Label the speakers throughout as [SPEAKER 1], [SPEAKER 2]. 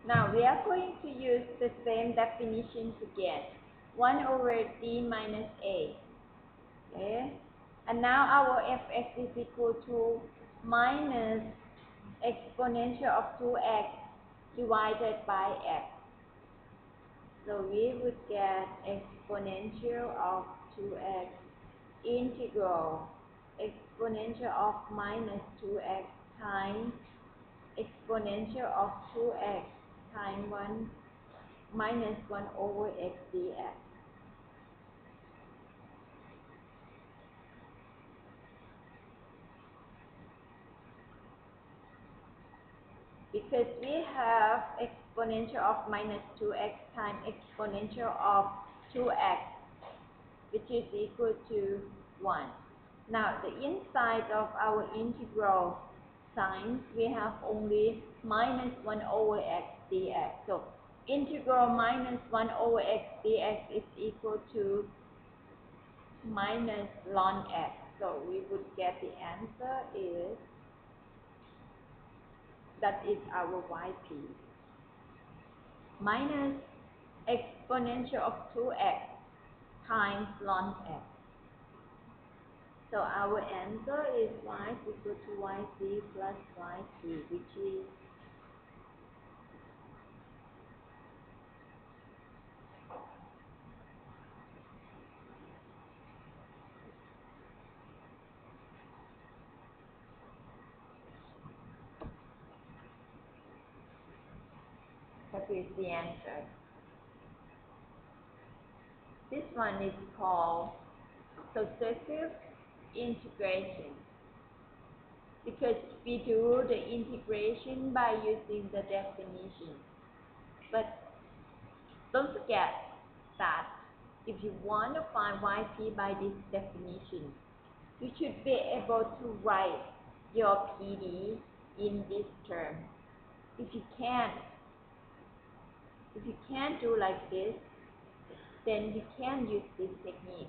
[SPEAKER 1] Now we are going to use the same definitions again. 1 over d minus a. Okay? And now our fx is equal to minus exponential of 2x divided by x. So we would get exponential of 2x integral exponential of minus 2x times exponential of 2x times 1 minus 1 over x dx. Because we have exponential of minus 2x times exponential of 2x, which is equal to 1. Now, the inside of our integral signs, we have only minus 1 over x dx. So, integral minus 1 over x dx is equal to minus ln x. So, we would get the answer is, that is our yp. Minus exponential of 2x times ln x. So our answer is y is equal to yc plus yc, which is the answer. This one is called successive integration, because we do the integration by using the definition. But don't forget that if you want to find yp by this definition, you should be able to write your PD in this term. If you can't do like this, then you can use this technique.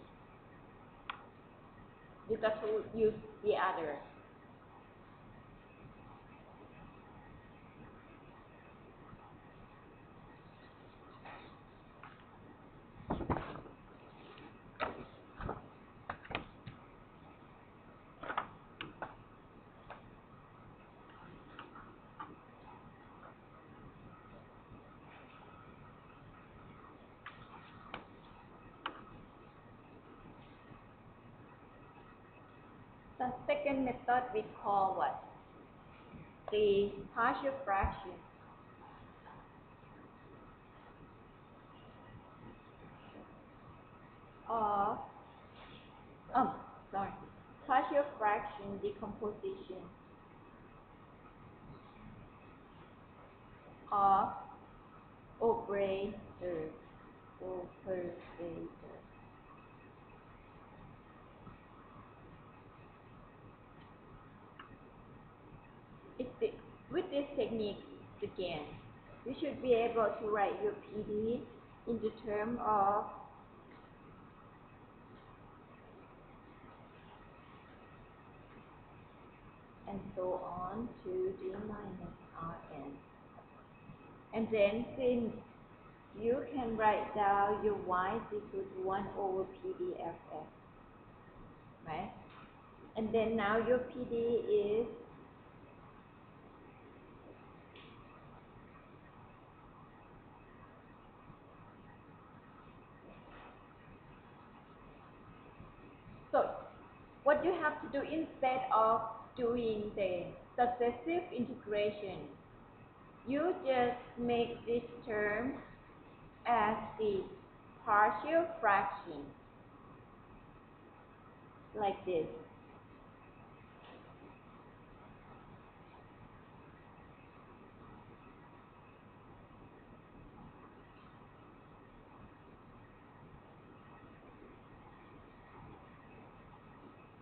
[SPEAKER 1] You got to use the other. The second method we call what? The partial fraction of partial fraction decomposition of operator. With this technique again, you should be able to write your PD in the term of and so on to d minus Rn. And then since you can write down your y is equal to 1 over PDFF, right? And then now your PD is so what you have to do instead of doing the successive integration, you just make this term as the partial fraction like this.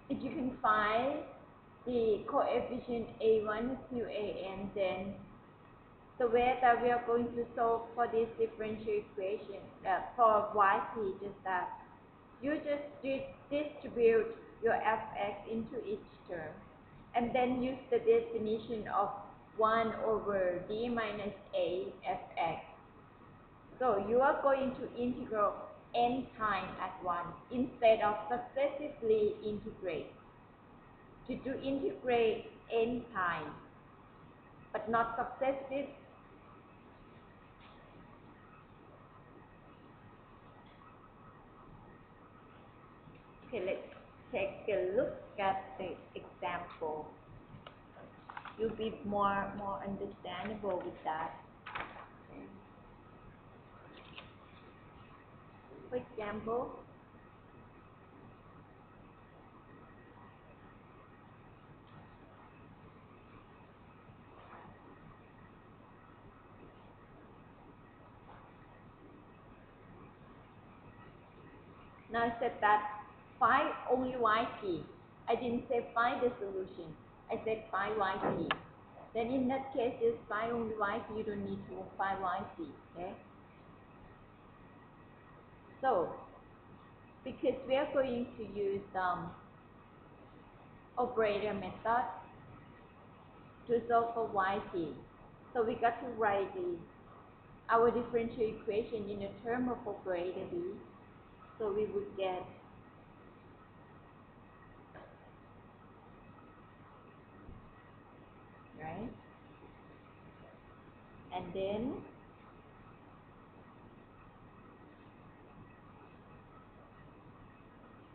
[SPEAKER 1] If you can find the coefficient a1 to an, then the way that we are going to solve for this differential equation for yp, just that you just distribute your fx into each term and then use the definition of 1 over d minus a fx. So you are going to integral n times at once instead of successively integrate. To do integrate n times, but not successive. Okay, let's take a look at the example. You'll be more understandable with that. Okay. For example, now I said that find only yt. I didn't say find the solution. I said find yt. Then in that case, just find only yt. You don't need to find yt. Okay. So because we are going to use operator method to solve for yt, so we got to write our differential equation in the term of operator b. So we would get right, and then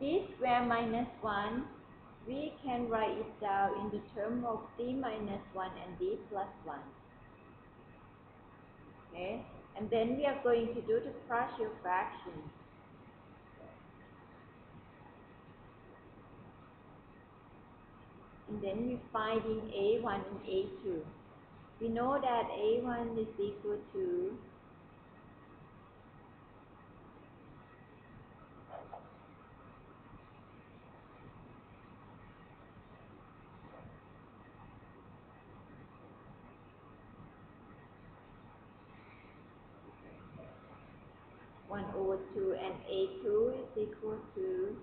[SPEAKER 1] d squared minus 1, we can write it down in the term of d minus 1 and d plus 1. Okay, and then we are going to do the partial fraction. And then we finding a1 and a2. We know that a1 is equal to 1 over 2, and a2 is equal to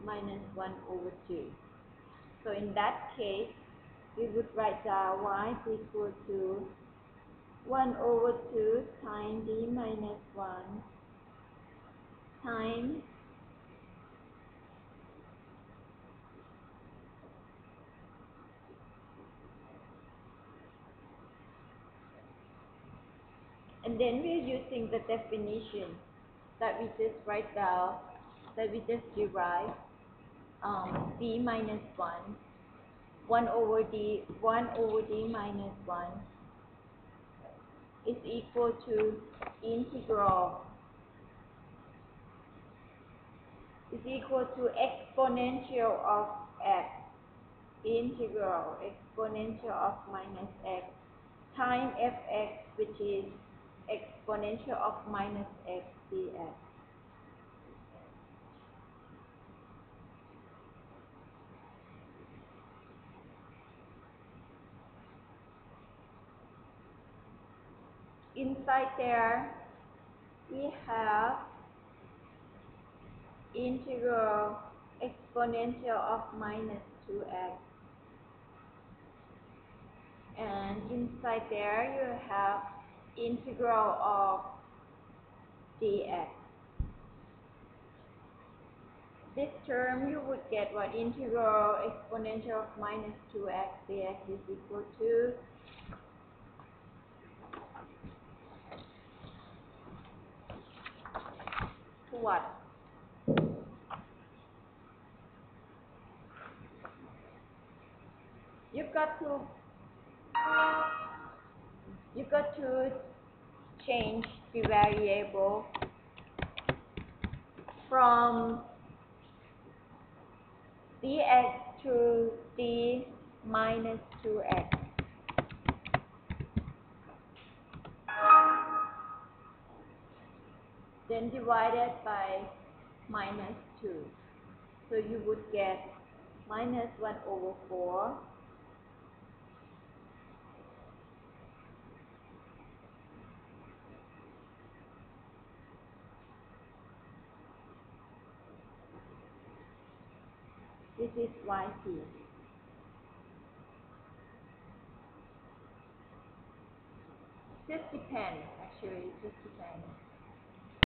[SPEAKER 1] minus 1 over 2. So in that case, we would write down y is equal to 1 over 2 times d minus 1 times and then we are using the definition that we just write down, that we just derive d minus 1, 1 over d minus 1 is equal to integral is equal to exponential of x, integral exponential of minus x times fx, which is exponential of minus x dx. Inside there, we have integral exponential of minus 2x. And inside there, you have integral of dx. This term you would get what integral exponential of minus 2x dx is equal to what? You've got to change the variable from dx to d minus 2x. Then divided by minus 2. So you would get minus 1 over 4 . This is yt. Just depends, actually, it just depends.